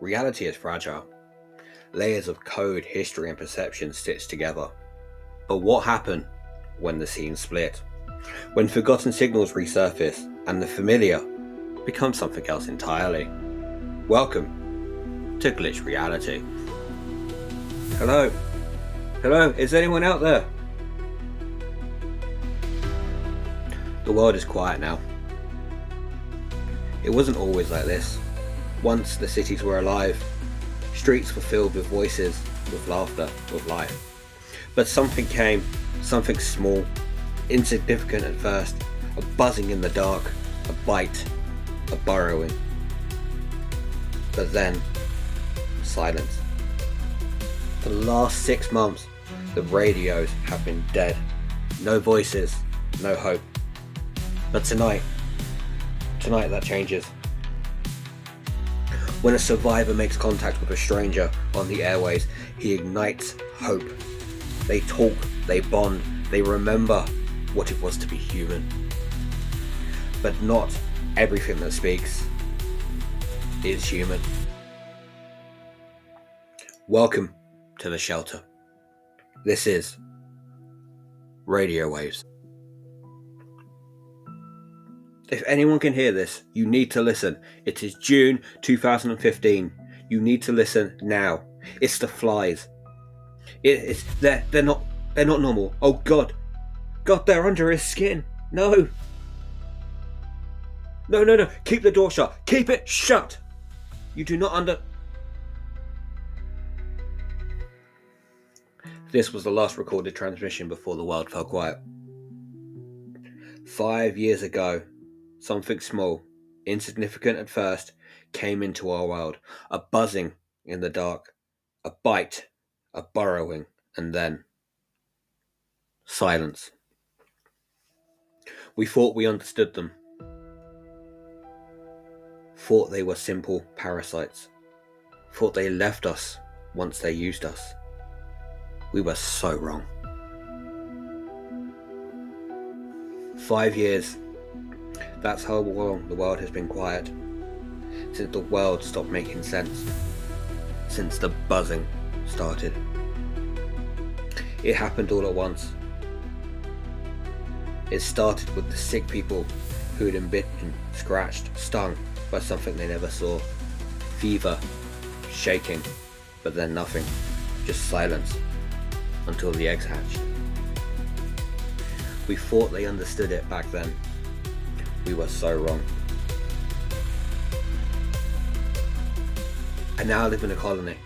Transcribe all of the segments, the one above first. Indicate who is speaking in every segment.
Speaker 1: Reality is fragile. Layers of code, history, and perception stitched together. But what happened when the scene split? When forgotten signals resurface and the familiar becomes something else entirely? Welcome to Glitch Reality. Hello? Hello? Is anyone out there? The world is quiet now. It wasn't always like this. Once the cities were alive. Streets were filled with voices, with laughter, with life. But something came, something small, insignificant at first, a buzzing in the dark, a bite, a burrowing. But then, silence. For the last 6 months, the radios have been dead. No voices, no hope. But tonight that changes. When a survivor makes contact with a stranger on the airways, he ignites hope. They talk, they bond, they remember what it was to be human. But not everything that speaks is human. Welcome to the shelter. This is Raidowaves. If anyone can hear this, you need to listen. It is June 2015. You need to listen now. It's the flies. They're not normal. Oh God, they're under his skin. No. Keep the door shut. Keep it shut. You do not This was the last recorded transmission before the world fell quiet. 5 years ago, something small, insignificant at first, came into our world. A buzzing in the dark, a bite, a burrowing, and then silence. We thought we understood them. Thought they were simple parasites. Thought they left us once they used us. We were so wrong. 5 years. That's how long the world has been quiet. Since the world stopped making sense. Since the buzzing started. It happened all at once. It started with the sick people who had been bitten, scratched, stung by something they never saw. Fever, shaking, but then nothing. Just silence until the eggs hatched. We thought they understood it back then. We were so wrong. I now live in a colony.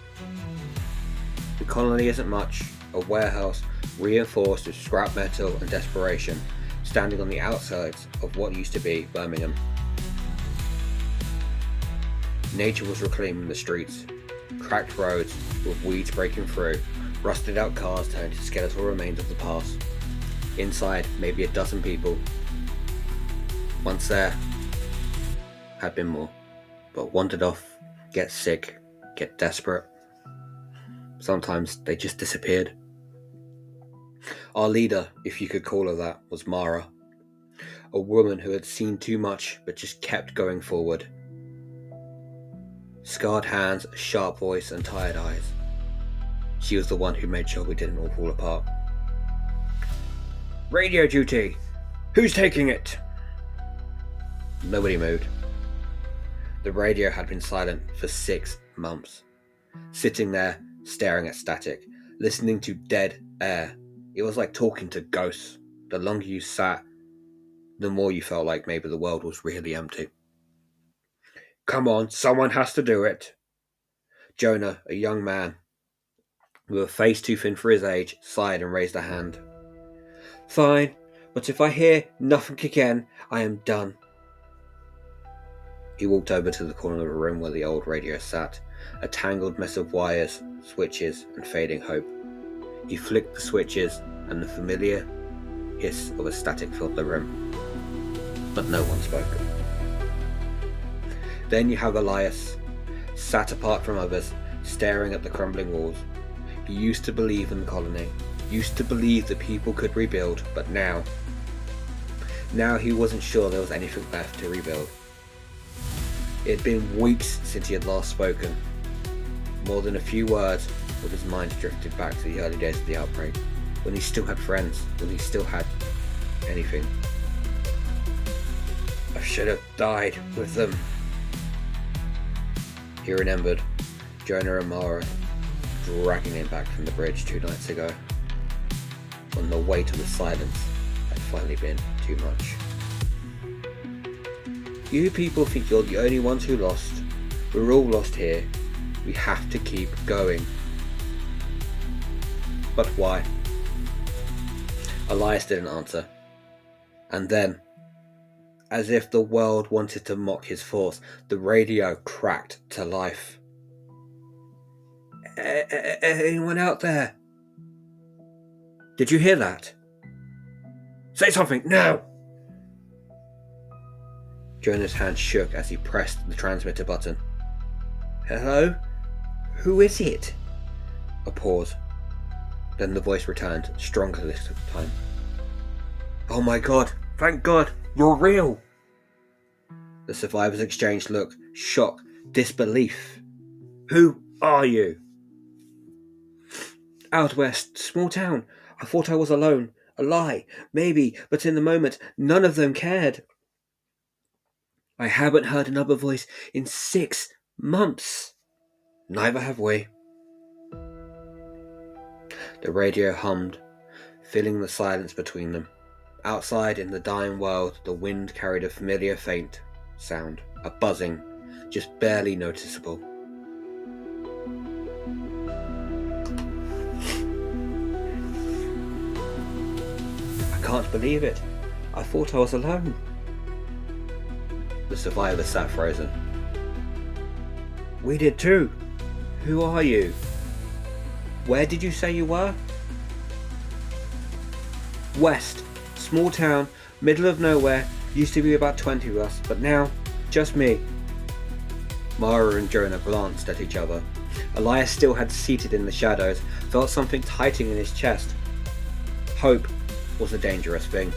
Speaker 1: The colony isn't much, a warehouse reinforced with scrap metal and desperation, standing on the outsides of what used to be Birmingham. Nature was reclaiming the streets, cracked roads with weeds breaking through, rusted out cars turned to skeletal remains of the past. Inside, maybe a dozen people. Once there, had been more, but wandered off, get sick, get desperate. Sometimes they just disappeared. Our leader, if you could call her that, was Mara, a woman who had seen too much but just kept going forward. Scarred hands, a sharp voice, and tired eyes. She was the one who made sure we didn't all fall apart. Radio duty! Who's taking it? Nobody moved. The radio had been silent for 6 months. Sitting there, staring at static, listening to dead air. It was like talking to ghosts. The longer you sat, the more you felt like maybe the world was really empty. Come on, someone has to do it. Jonah, a young man, with a face too thin for his age, sighed and raised a hand. Fine, but if I hear nothing again, I am done. He walked over to the corner of the room where the old radio sat, a tangled mess of wires, switches, and fading hope. He flicked the switches, and the familiar hiss of a static filled the room. But no one spoke. Then you have Elias, sat apart from others, staring at the crumbling walls. He used to believe in the colony, used to believe that people could rebuild, but now he wasn't sure there was anything left to rebuild. It had been weeks since he had last spoken. more than a few words, with his mind drifted back to the early days of the outbreak, when he still had friends, when he still had anything. I should have died with them. He remembered Jonah and Mara dragging him back from the bridge 2 nights ago, when the weight of the silence had finally been too much. You people think you're the only ones who lost. We're all lost here. We have to keep going. But why? Elias didn't answer. And then, as if the world wanted to mock his force, the radio cracked to life. Anyone out there? Did you hear that? Say something, now! Jonah's hand shook as he pressed the transmitter button. Hello? Who is it? A pause. Then the voice returned, stronger this time. Oh my god, thank God, you're real! The survivors exchanged look, shock, disbelief. Who are you? Out west, small town. I thought I was alone. A lie, maybe, but in the moment, none of them cared. I haven't heard another voice in 6 months. Neither have we. The radio hummed, filling the silence between them. Outside in the dying world, the wind carried a familiar faint sound, a buzzing, just barely noticeable. I can't believe it. I thought I was alone. The survivor sat frozen. We did too. Who are you? Where did you say you were? West. Small town, middle of nowhere. Used to be about 20 of us, but now, just me. Mara and Jonah glanced at each other. Elias still had seated in the shadows, felt something tightening in his chest. Hope was a dangerous thing.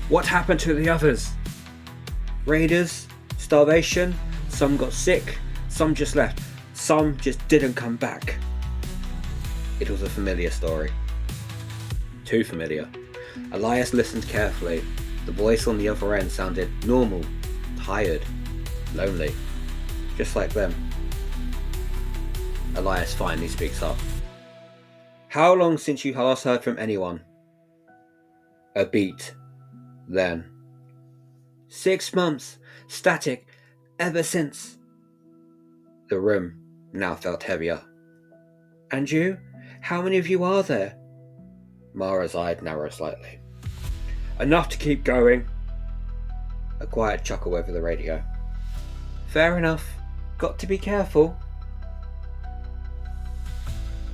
Speaker 1: What happened to the others? Raiders? Starvation? Some got sick, some just left, some just didn't come back. It was a familiar story. Too familiar. Elias listened carefully. The voice on the other end sounded normal, tired, lonely, just like them. Elias finally speaks up. How long since you last heard from anyone? A beat. Then. 6 months. Static. Ever since. The room now felt heavier. And you? How many of you are there? Mara's eye narrowed slightly. Enough to keep going. A quiet chuckle over the radio. Fair enough. Got to be careful.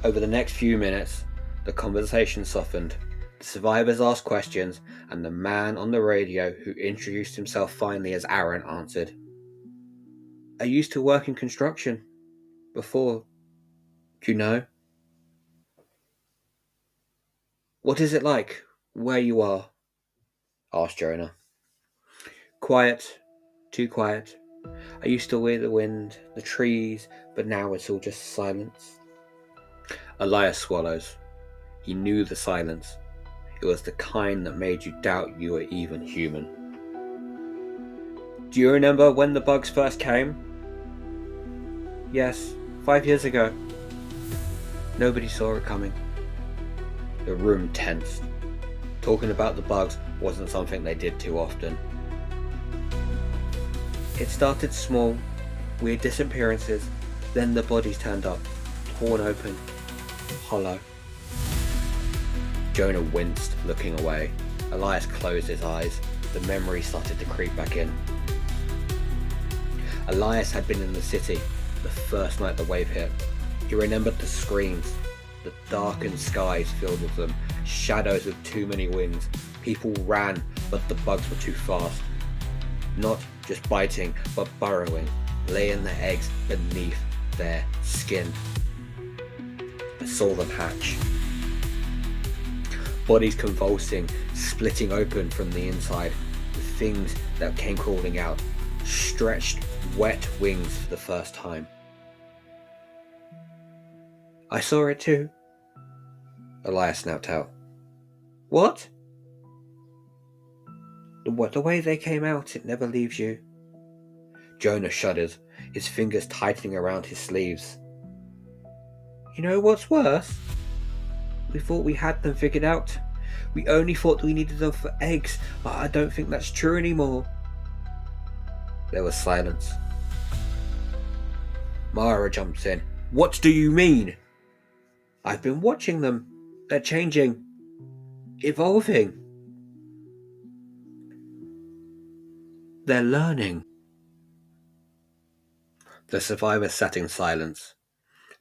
Speaker 1: Over the next few minutes, the conversation softened. The survivors asked questions, and the man on the radio, who introduced himself finally as Aaron, answered. I used to work in construction. Before. Do you know? What is it like, where you are? Asked Jonah. Quiet. Too quiet. I used to hear the wind, the trees, but now it's all just silence. Elias swallows. He knew the silence. It was the kind that made you doubt you were even human. Do you remember when the bugs first came? Yes, 5 years ago. Nobody saw it coming. The room tensed. Talking about the bugs wasn't something they did too often. It started small, weird disappearances, then the bodies turned up, torn open, hollow. Jonah winced, looking away. Elias closed his eyes. The memory started to creep back in. Elias had been in the city the first night the wave hit. He remembered the screams, the darkened skies filled with them, shadows with too many wings. People ran, but the bugs were too fast. Not just biting, but burrowing, laying their eggs beneath their skin. I saw them hatch. Bodies convulsing, splitting open from the inside, the things that came crawling out, stretched, wet wings for the first time. I saw it too, Elias snapped out. What? The way they came out, it never leaves you. Jonah shuddered, his fingers tightening around his sleeves. You know what's worse? We thought we had them figured out. We only thought we needed them for eggs, but I don't think that's true anymore. There was silence. Mara jumps in. What do you mean? I've been watching them. They're changing. Evolving. They're learning. The survivors sat in silence,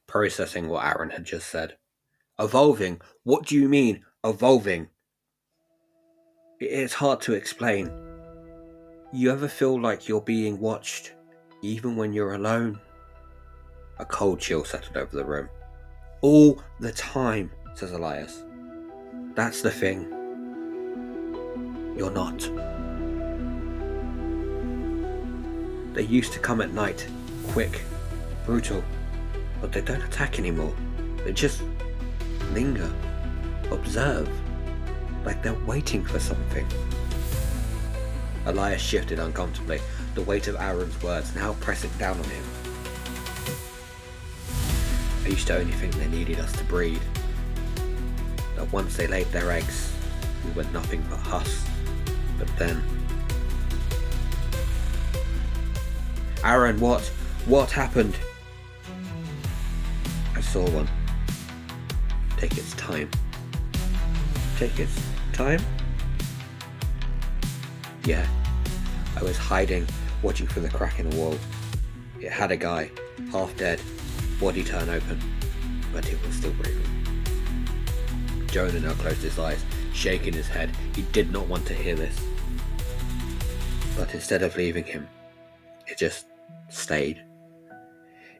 Speaker 1: processing what Aaron had just said. Evolving? What do you mean, evolving? It's hard to explain. You ever feel like you're being watched, even when you're alone? A cold chill settled over the room. All the time, says Elias. That's the thing. You're not. They used to come at night, quick, brutal, but they don't attack anymore. They just linger, observe, like they're waiting for something. Elias shifted uncomfortably, the weight of Aaron's words now pressing down on him. I used to only think they needed us to breed. That once they laid their eggs, we were nothing but husk. But then... Aaron, what? What happened? I saw one. Take its time. Take its time? Yeah. I was hiding, watching from the crack in the wall. It had a guy, half dead, body turn open, but it was still breathing. Jonah now closed his eyes, shaking his head. He did not want to hear this. But instead of leaving him, it just stayed.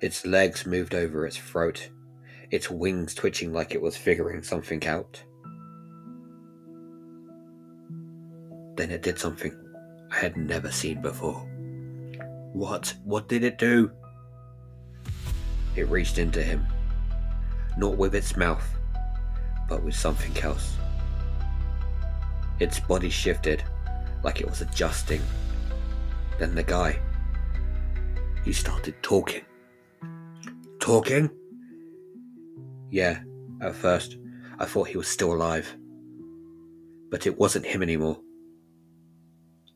Speaker 1: Its legs moved over its throat, its wings twitching like it was figuring something out. Then it did something I had never seen before. What? What did it do? It reached into him, not with its mouth, but with something else. Its body shifted, like it was adjusting. Then the guy, he started talking. Talking? Yeah, at first, I thought he was still alive. But it wasn't him anymore.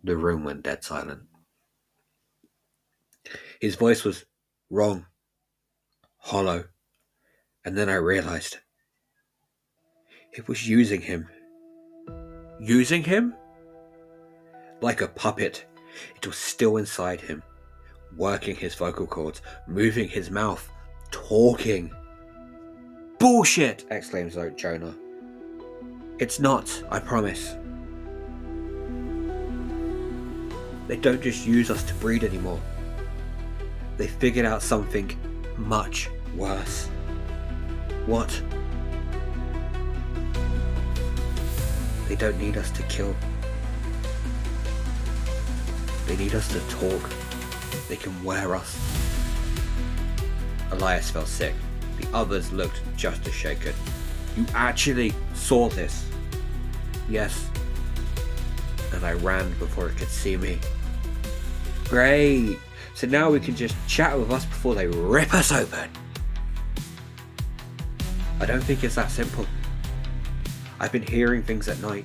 Speaker 1: The room went dead silent. His voice was wrong, hollow, and then I realized it was using him. Using him? Like a puppet, it was still inside him, working his vocal cords, moving his mouth, talking. Bullshit! Exclaims Jonah. It's not, I promise. They don't just use us to breed anymore. They figured out something much worse. What? They don't need us to kill. They need us to talk. They can wear us. Elias felt sick. The others looked just as shaken. You actually saw this? Yes. And I ran before it could see me. Great. So now we can just chat with us before they rip us open. I don't think it's that simple. I've been hearing things at night.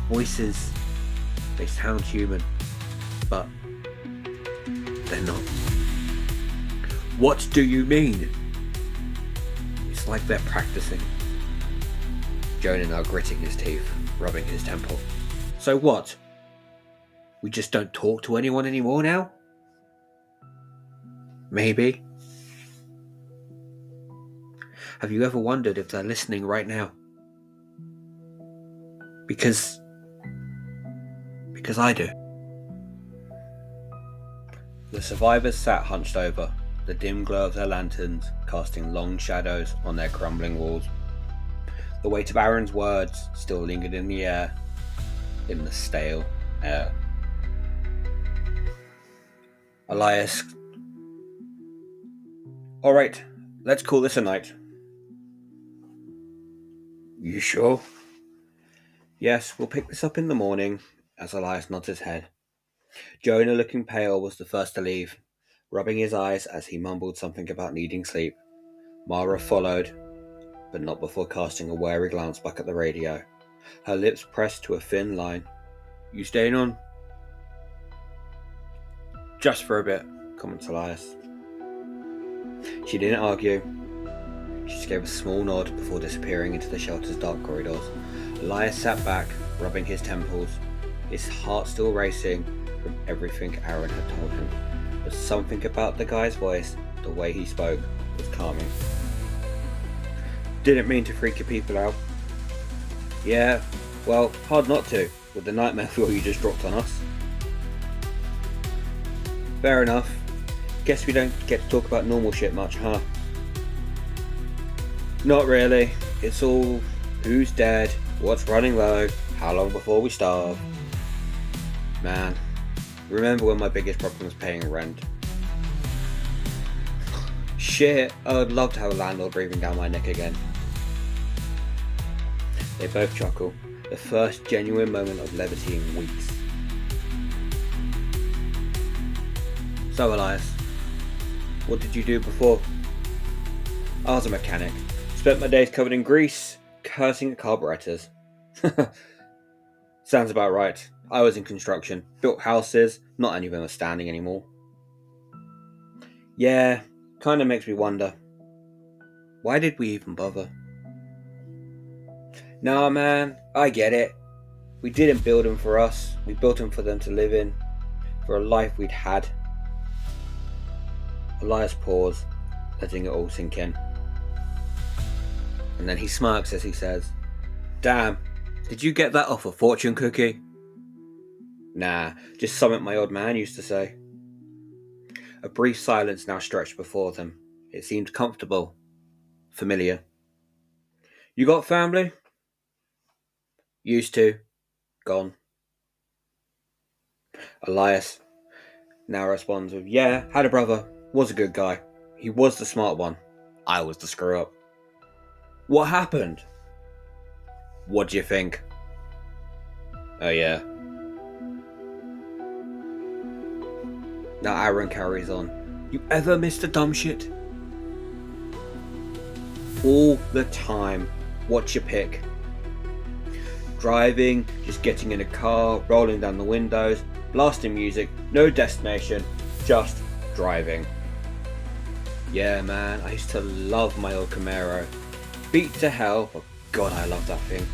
Speaker 1: Voices. They sound human. But they're not. What do you mean? It's like they're practicing. Jonah now gritting his teeth, rubbing his temple. So what? We just don't talk to anyone anymore now? Maybe. Have you ever wondered if they're listening right now? Because I do. The survivors sat hunched over, the dim glow of their lanterns casting long shadows on their crumbling walls. The weight of Aaron's words still lingered in the air, in the stale air. Elias. Alright, let's call this a night. You sure? Yes, we'll pick this up in the morning, as Elias nods his head. Jonah, looking pale, was the first to leave, rubbing his eyes as he mumbled something about needing sleep. Mara followed, but not before casting a wary glance back at the radio. Her lips pressed to a thin line. You staying on? Just for a bit, comments Elias. She didn't argue. She just gave a small nod before disappearing into the shelter's dark corridors. Elias sat back, rubbing his temples, his heart still racing from everything Aaron had told him. But something about the guy's voice, the way he spoke, was calming. Didn't mean to freak your people out. Yeah, well, hard not to, with the nightmare fuel you just dropped on us. Fair enough. Guess we don't get to talk about normal shit much, huh? Not really. It's all who's dead, what's running low, how long before we starve. Man, remember when my biggest problem was paying rent? Shit, I would love to have a landlord breathing down my neck again. They both chuckle, the first genuine moment of levity in weeks. So Elias, what did you do before? I was a mechanic. Spent my days covered in grease, cursing at carburetors. Sounds about right. I was in construction, built houses, not any of them are standing anymore. Yeah, kinda makes me wonder. Why did we even bother? Nah man, I get it. We didn't build them for us, we built them for them to live in, for a life we'd had. Elias paused, letting it all sink in. And then he smirks as he says, Damn, did you get that off a fortune cookie? Nah, just something my old man used to say. A brief silence now stretched before them. It seemed comfortable, familiar. You got family? Used to. Gone. Elias now responds with, Yeah, had a brother. Was a good guy. He was the smart one. I was the screw up. What happened? What do you think? Oh yeah. Now Aaron carries on. You ever missed a dumb shit? All the time. What's your pick? Driving, just getting in a car, rolling down the windows, blasting music, no destination, just driving. Yeah man, I used to love my old Camaro. Beat to hell, but God I love that thing.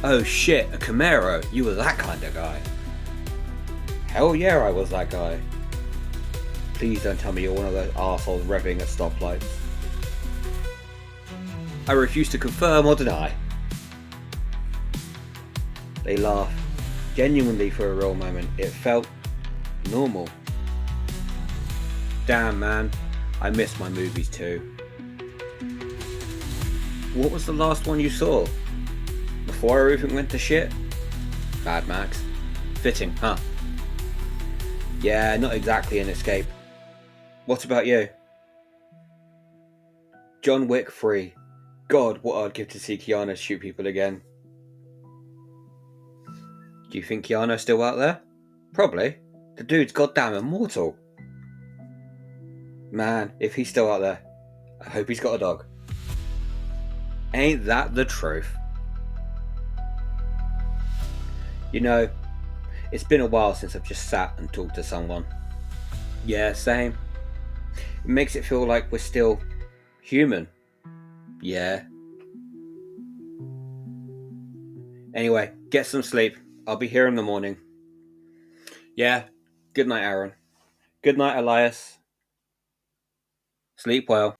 Speaker 1: Oh shit, a Camaro, you were that kind of guy. Hell yeah, I was that guy. Please don't tell me you're one of those arseholes revving at stoplights. I refuse to confirm or deny. They laughed, genuinely for a real moment. It felt normal. Damn man, I miss my movies too. What was the last one you saw? Before everything went to shit? Mad Max. Fitting, huh? Yeah, not exactly an escape. What about you? John Wick 3. God, what I'd give to see Keanu shoot people again. Do you think Keanu's still out there? Probably. The dude's goddamn immortal. Man, if he's still out there, I hope he's got a dog. Ain't that the truth? You know, it's been a while since I've just sat and talked to someone. Yeah, same. It makes it feel like we're still human. Yeah. Anyway, get some sleep. I'll be here in the morning. Yeah. Good night, Aaron. Good night, Elias. Sleep well.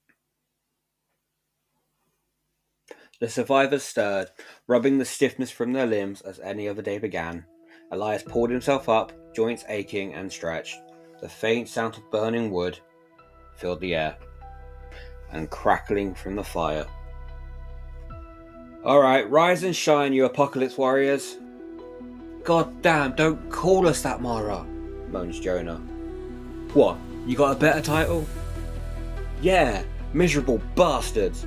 Speaker 1: The survivors stirred, rubbing the stiffness from their limbs as any other day began. Elias pulled himself up, joints aching and stretched. The faint sound of burning wood filled the air, and crackling from the fire. Alright, rise and shine, you apocalypse warriors. God damn, don't call us that, Mara, moans Jonah. What, you got a better title? Yeah, miserable bastards.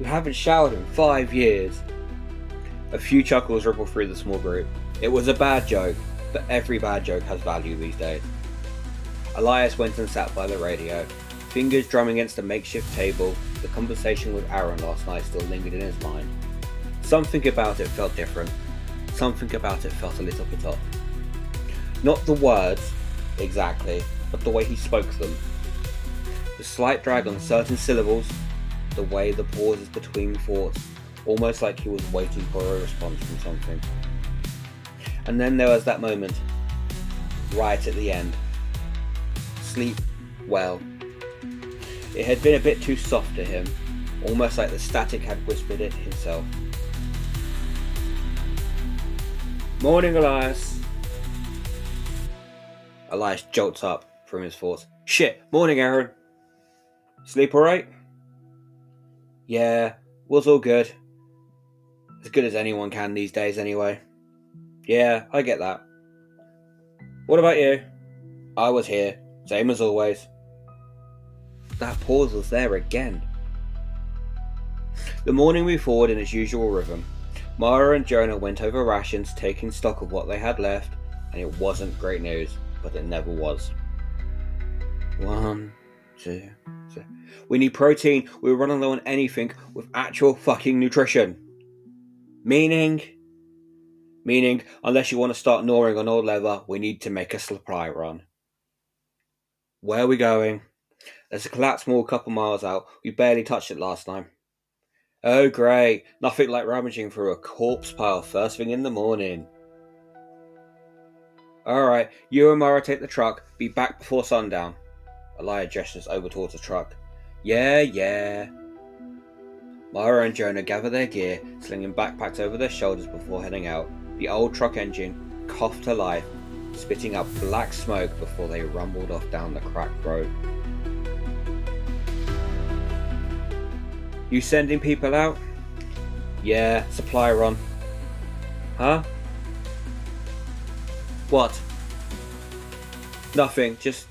Speaker 1: We haven't showered in 5 years. A few chuckles rippled through the small group. It was a bad joke, but every bad joke has value these days. Elias went and sat by the radio, fingers drumming against a makeshift table. The conversation with Aaron last night still lingered in his mind. Something about it felt different. Something about it felt a little bit off. Not the words, exactly, but the way he spoke them. The slight drag on certain syllables, the way the pauses between thoughts, almost like he was waiting for a response from something. And then there was that moment, right at the end. Sleep well. It had been a bit too soft to him, almost like the static had whispered it himself. Morning, Elias. Elias jolts up from his thoughts. Shit, morning, Aaron. Sleep alright? Yeah, was all good. As good as anyone can these days anyway. Yeah, I get that. What about you? I was here, same as always. That pause was there again. The morning moved forward in its usual rhythm. Mara and Jonah went over rations, taking stock of what they had left, and it wasn't great news, but it never was. 1, 2, 3. We need protein. We're running low on anything with actual fucking nutrition. Meaning, unless you want to start gnawing on old leather, we need to make a supply run. Where are we going? There's a collapsed mall a couple miles out. We barely touched it last time. Oh great, nothing like rummaging through a corpse pile first thing in the morning. Alright, you and Mara take the truck. Be back before sundown. Elias gestures over towards the truck. Yeah. Mara and Jonah gather their gear, slinging backpacks over their shoulders before heading out. The old truck engine coughed to life, spitting out black smoke before they rumbled off down the cracked road. You sending people out? Yeah, supply run. Huh? What? Nothing, just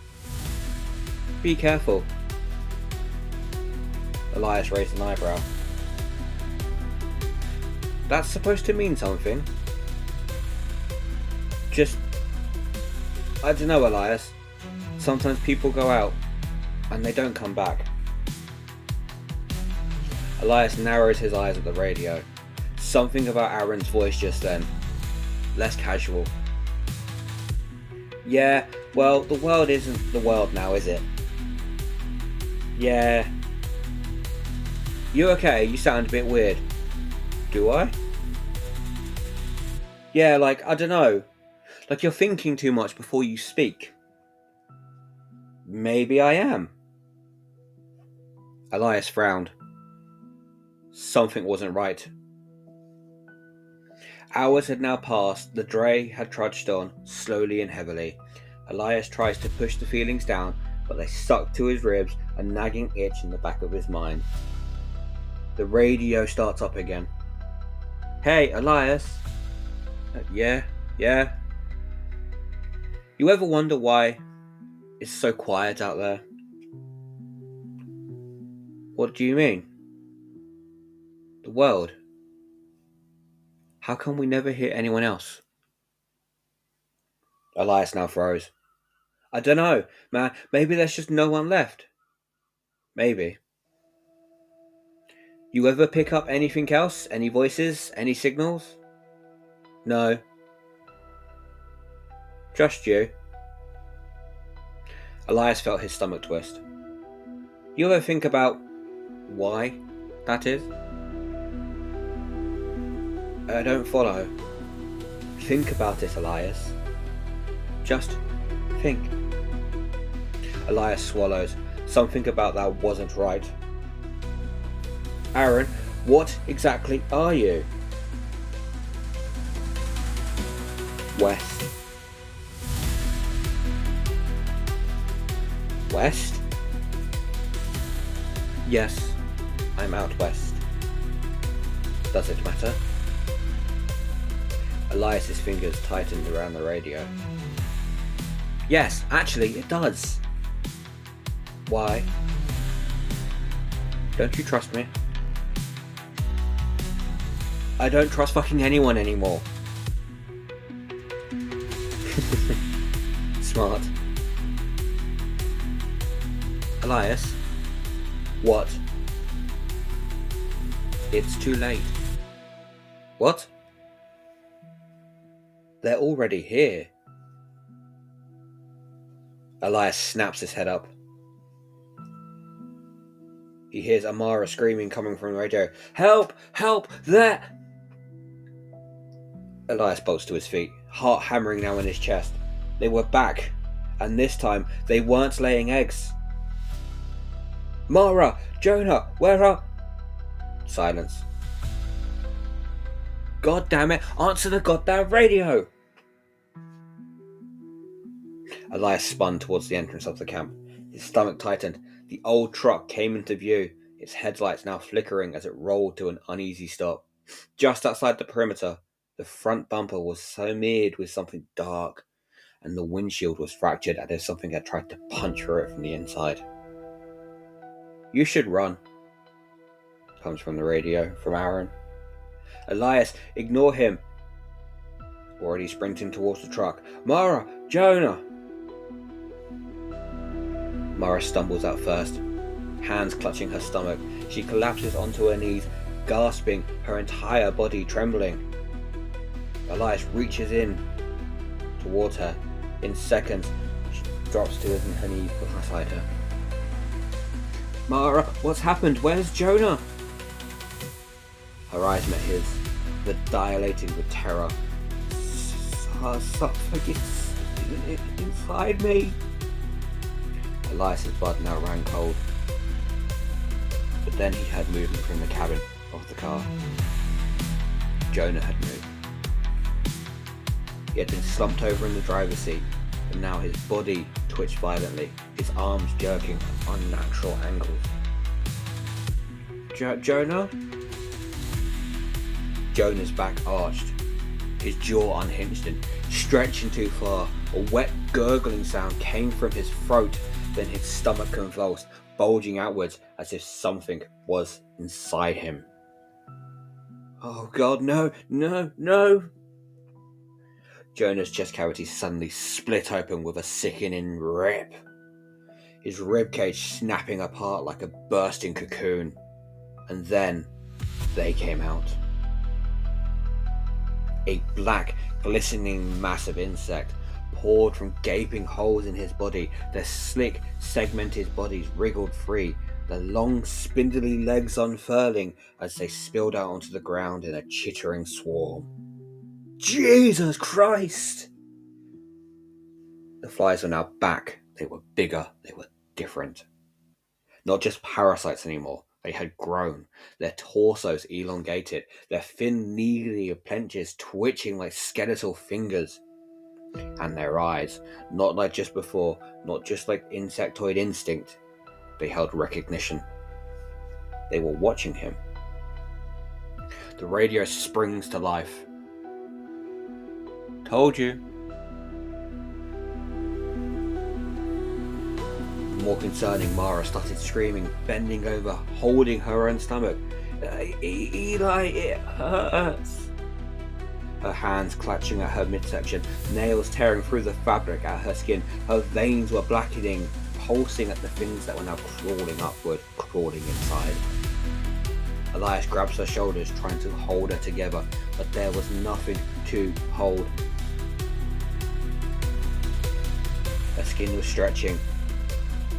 Speaker 1: be careful. Elias raised an eyebrow. That's supposed to mean something. Just, I don't know, Elias. Sometimes people go out and they don't come back. Elias narrows his eyes at the radio. Something about Aaron's voice just then. Less casual. Yeah, well, the world isn't the world now, is it? Yeah. You okay? You sound a bit weird. Do I? Yeah, like, I don't know. Like you're thinking too much before you speak. Maybe I am. Elias frowned. Something wasn't right. Hours had now passed. The dray had trudged on, slowly and heavily. Elias tries to push the feelings down, but they stuck to his ribs, a nagging itch in the back of his mind. The radio starts up again. Hey, Elias. Yeah. You ever wonder why it's so quiet out there? What do you mean? The world. How come we never hear anyone else? Elias now froze. I don't know, man. Maybe there's just no one left. Maybe. You ever pick up anything else? Any voices? Any signals? No. Just you. Elias felt his stomach twist. You ever think about why that is? I don't follow. Think about it, Elias. Just think. Elias swallows. Something about that wasn't right. Aaron, what exactly are you? West. West? Yes, I'm out west. Does it matter? Elias's fingers tightened around the radio. Yes, actually, it does. Why? Don't you trust me? I don't trust fucking anyone anymore. Smart. Elias? What? It's too late. What? They're already here. Elias snaps his head up. He hears Amara screaming coming from the radio. Help! Help! There! Elias bolts to his feet, heart hammering now in his chest. They were back, and this time they weren't laying eggs. Mara! Jonah! Where are... Silence. God damn it! Answer the goddamn radio! Elias spun towards the entrance of the camp. His stomach tightened. The old truck came into view, its headlights now flickering as it rolled to an uneasy stop. Just outside the perimeter, the front bumper was smeared with something dark, and the windshield was fractured as if something had tried to punch through it from the inside. You should run, comes from the radio, from Aaron. Elias, ignore him. Already sprinting towards the truck. Mara! Jonah! Mara stumbles out first, hands clutching her stomach. She collapses onto her knees, gasping, her entire body trembling. Elias reaches in towards her. In seconds, she drops to her knees beside her. Mara, what's happened? Where's Jonah? Her eyes met his, the dilated with terror. Something inside me. Elias's blood now ran cold. But then he heard movement from the cabin of the car. Jonah had moved. He had been slumped over in the driver's seat, and now his body twitched violently, his arms jerking at unnatural angles. Jonah? Jonah's back arched, his jaw unhinged and stretching too far. A wet gurgling sound came from his throat, then his stomach convulsed, bulging outwards as if something was inside him. Oh God, no, no, no! Jonah's chest cavity suddenly split open with a sickening rip, his ribcage snapping apart like a bursting cocoon. And then they came out. A black, glistening mass of insect poured from gaping holes in his body. Their slick, segmented bodies wriggled free, their long, spindly legs unfurling as they spilled out onto the ground in a chittering swarm. Jesus Christ! The flies were now back. They were bigger. They were different. Not just parasites anymore. They had grown, their torsos elongated, their thin needly appendages twitching like skeletal fingers. And their eyes, not like just before, not just like insectoid instinct, they held recognition. They were watching him. The radio springs to life. Told you. More concerning, Mara started screaming, bending over, holding her own stomach. Eli, it hurts. Her hands clutching at her midsection, nails tearing through the fabric at her skin. Her veins were blackening, pulsing at the things that were now crawling upward, crawling inside. Elias grabs her shoulders, trying to hold her together, but there was nothing to hold. Her skin was stretching,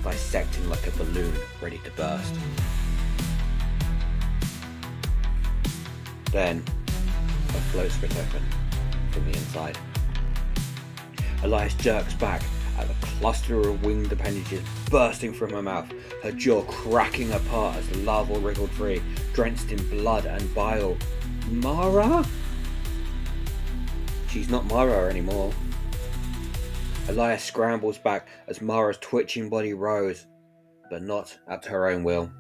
Speaker 1: dissecting like a balloon ready to burst. Then, her throat split open from the inside. Elias jerks back at the cluster of winged appendages bursting from her mouth, her jaw cracking apart as the larva wriggled free, drenched in blood and bile. Mara? She's not Mara anymore. Elias scrambles back as Mara's twitching body rose, but not at her own will.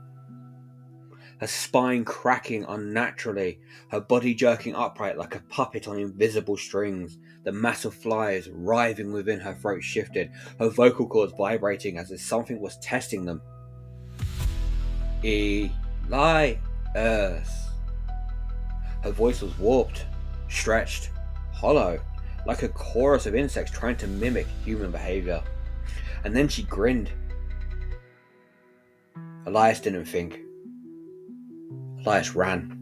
Speaker 1: Her spine cracking unnaturally, her body jerking upright like a puppet on invisible strings. The mass of flies writhing within her throat shifted, her vocal cords vibrating as if something was testing them. Elias. Her voice was warped, stretched, hollow, like a chorus of insects trying to mimic human behavior. And then she grinned. Elias didn't think. Elias ran.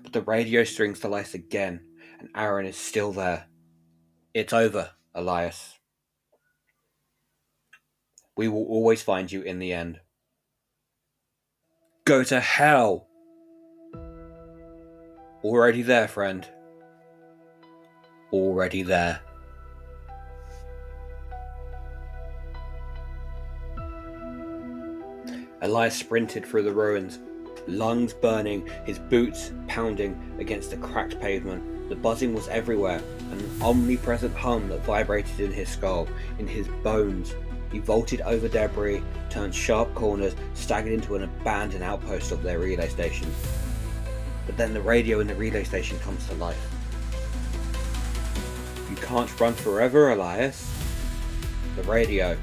Speaker 1: But the radio strings to life again, and Aaron is still there. It's over, Elias. We will always find you in the end. Go to hell! Already there, friend. Already there. Elias sprinted through the ruins, lungs burning, his boots pounding against the cracked pavement. The buzzing was everywhere, an omnipresent hum that vibrated in his skull, in his bones. He vaulted over debris, turned sharp corners, staggered into an abandoned outpost of their relay station. But then the radio in the relay station comes to life. You can't run forever, Elias. The radio.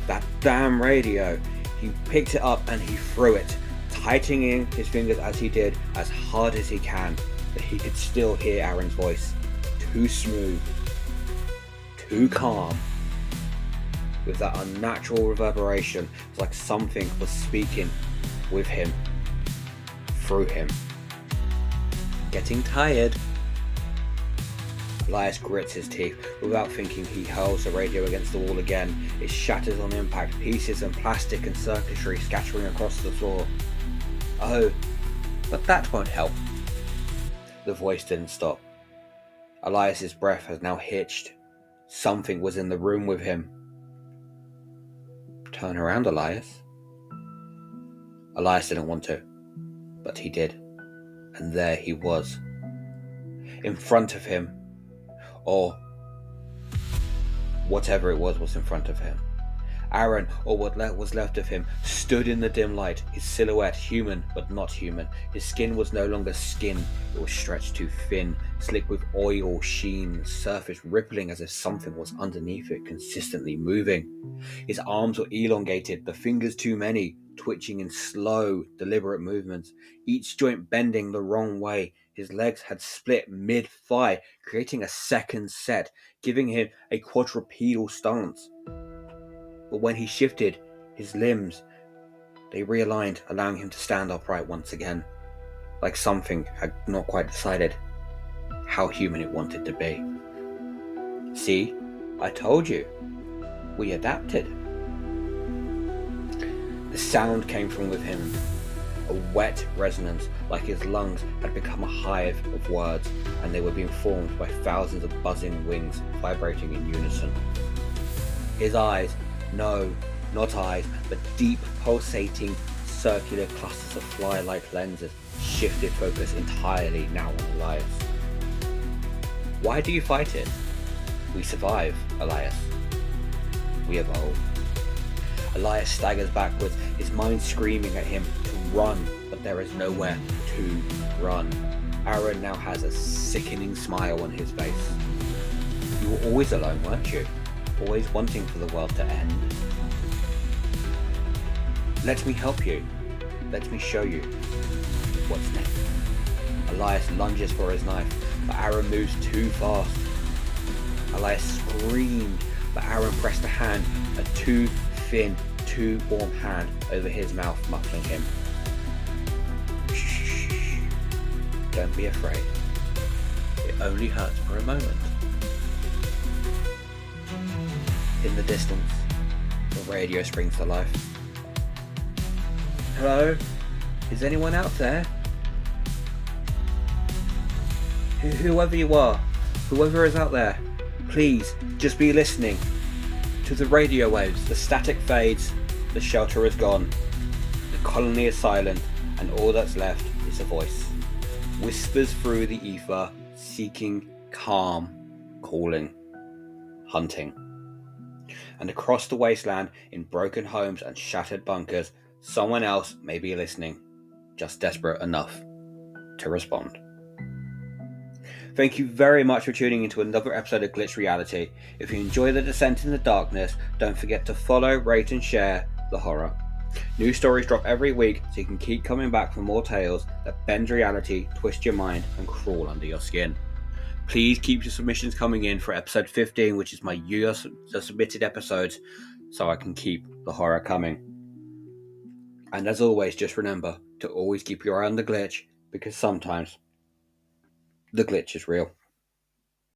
Speaker 1: That damn radio. He picked it up and he threw it, tightening his fingers as he did, as hard as he can, but he could still hear Aaron's voice. Too smooth. Too calm. With that unnatural reverberation, it's like something was speaking with him, through him. Getting tired. Elias grits his teeth. Without thinking, he hurls the radio against the wall again. It shatters on impact, pieces and plastic and circuitry scattering across the floor. Oh, but that won't help. The voice didn't stop. Elias's breath has now hitched. Something was in the room with him. Turn around, Elias. Elias didn't want to, but he did. And there he was. In front of him. Or whatever it was in front of him. Aaron, or what was left of him, stood in the dim light, his silhouette human but not human. His skin was no longer skin, it was stretched too thin, slick with oil sheen, the surface rippling as if something was underneath it, consistently moving. His arms were elongated, the fingers too many, twitching in slow, deliberate movements, each joint bending the wrong way. His legs had split mid-thigh, creating a second set, giving him a quadrupedal stance. But when he shifted, his limbs, they realigned, allowing him to stand upright once again, like something had not quite decided how human it wanted to be. See, I told you. We adapted. The sound came from within him, a wet resonance, like his lungs had become a hive of words, and they were being formed by thousands of buzzing wings vibrating in unison. His eyes, no, not eyes, but deep pulsating circular clusters of fly-like lenses shifted focus entirely now on Elias. Why do you fight it? We survive, Elias. We evolve. Elias staggers backwards, his mind screaming at him to run, but there is nowhere to run. Aaron now has a sickening smile on his face. You were always alone, weren't you? Always wanting for the world to end. Let me help you. Let me show you what's next. Elias lunges for his knife, but Aaron moves too fast. Elias screamed, but Aaron pressed a hand, a too thin, too warm hand over his mouth, muffling him. Shh. Don't be afraid. It only hurts for a moment. In the distance, the radio springs to life. Hello? Is anyone out there? Whoever you are, whoever is out there, please just be listening to the radio waves. The static fades, the shelter is gone, the colony is silent, and all that's left is a voice. Whispers through the ether, seeking, calm, calling, hunting. And across the wasteland, in broken homes and shattered bunkers, someone else may be listening, just desperate enough to respond. Thank you very much for tuning into another episode of Glitch Reality. If you enjoy the descent in the darkness, don't forget to follow, rate and share the horror. New stories drop every week, so you can keep coming back for more tales that bend reality, twist your mind, and crawl under your skin. Please keep your submissions coming in for episode 15, which is my user submitted episodes, so I can keep the horror coming. And as always, just remember to always keep your eye on the glitch, because sometimes the glitch is real.